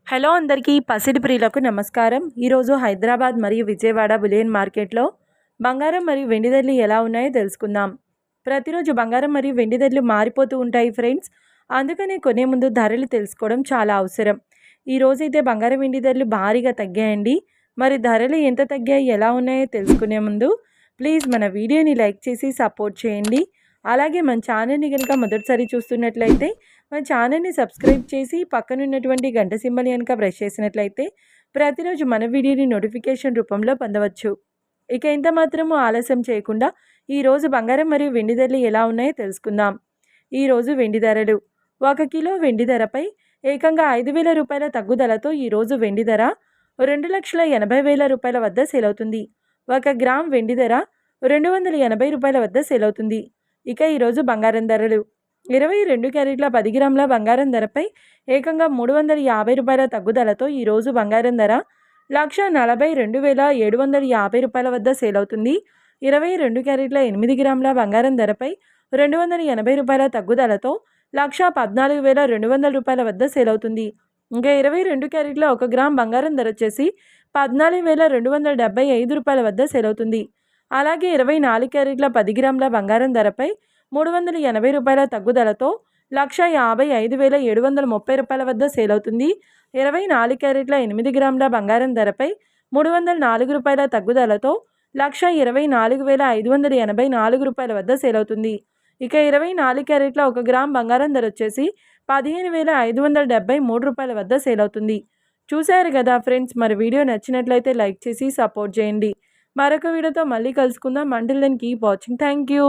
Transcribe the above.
Hello అందరికీ పసిడి ప్రియులకు నమస్కారం. ఈరోజు హైదరాబాద్ మరియు విజయవాడ బులియన్ మార్కెట్లో బంగారం మరియు వెండి ధరలు ఎలా ఉన్నాయో తెలుసుకుందాం. ప్రతిరోజు బంగారం మరియు వెండి ధరలు మారిపోతూ ఉంటాయి ఫ్రెండ్స్. అందుకనే కొనే ముందు ధరలు తెలుసుకోవడం చాలా అవసరం. ఈరోజైతే బంగారం వెండి ధరలు భారీగా తగ్గాయండి. మరి ధరలు ఎంత తగ్గాయి, ఎలా ఉన్నాయో తెలుసుకునే ముందు ప్లీజ్ మన వీడియోని లైక్ చేసి సపోర్ట్ చేయండి. అలాగే మన ఛానల్ని కనుక మొదటిసారి చూస్తున్నట్లయితే మన ఛానల్ని సబ్స్క్రైబ్ చేసి పక్కనున్నటువంటి గంట సింబల్ కనుక ప్రెస్ చేసినట్లయితే ప్రతిరోజు మన వీడియోని నోటిఫికేషన్ రూపంలో పొందవచ్చు. ఇక ఇంత మాత్రము ఆలస్యం చేయకుండా ఈరోజు బంగారం మరియు వెండి ధరలు ఎలా ఉన్నాయో తెలుసుకుందాం. ఈరోజు వెండి ధరలు 1 కిలో వెండి ధరపై ఏకంగా 5,000 రూపాయల తగ్గుదలతో ఈరోజు వెండి ధర 2,80,000 రూపాయల వద్ద సేల్ అవుతుంది. 1 గ్రామ్ వెండి ధర 280 రూపాయల వద్ద సేల్ అవుతుంది. ఇక ఈరోజు బంగారం ధరలు 22 క్యారెట్ల 10 గ్రాముల బంగారం ధరపై ఏకంగా 350 రూపాయల తగ్గుదలతో ఈరోజు బంగారం ధర 1,42,750 రూపాయల వద్ద సేల్ అవుతుంది. 22 క్యారెట్ల 8 గ్రాముల బంగారం ధరపై 280 రూపాయల తగ్గుదలతో 1,14,200 రూపాయల వద్ద సేల్ అవుతుంది. ఇంకా 22 క్యారెట్ల 1 గ్రామ్ బంగారం ధర వచ్చేసి 14,275 రూపాయల వద్ద సేల్ అవుతుంది. అలాగే 24 క్యారెట్ల 10 గ్రాముల బంగారం ధరపై 380 రూపాయల తగ్గుదలతో 1,55,730 రూపాయల వద్ద సేల్ అవుతుంది. 24 క్యారెట్ల 8 గ్రాముల బంగారం ధరపై 304 రూపాయల తగ్గుదలతో 1,24,584 రూపాయల వద్ద సేల్ అవుతుంది. ఇక 24 క్యారెట్ల 1 గ్రామ్ బంగారం ధర వచ్చేసి 15,573 రూపాయల వద్ద సేల్ అవుతుంది. చూశారు కదా ఫ్రెండ్స్, మరి వీడియో నచ్చినట్లయితే లైక్ చేసి సపోర్ట్ చేయండి. మరొక వీడియోతో మళ్ళీ కలుసుకుందాం. Until then keep watching. Thank you.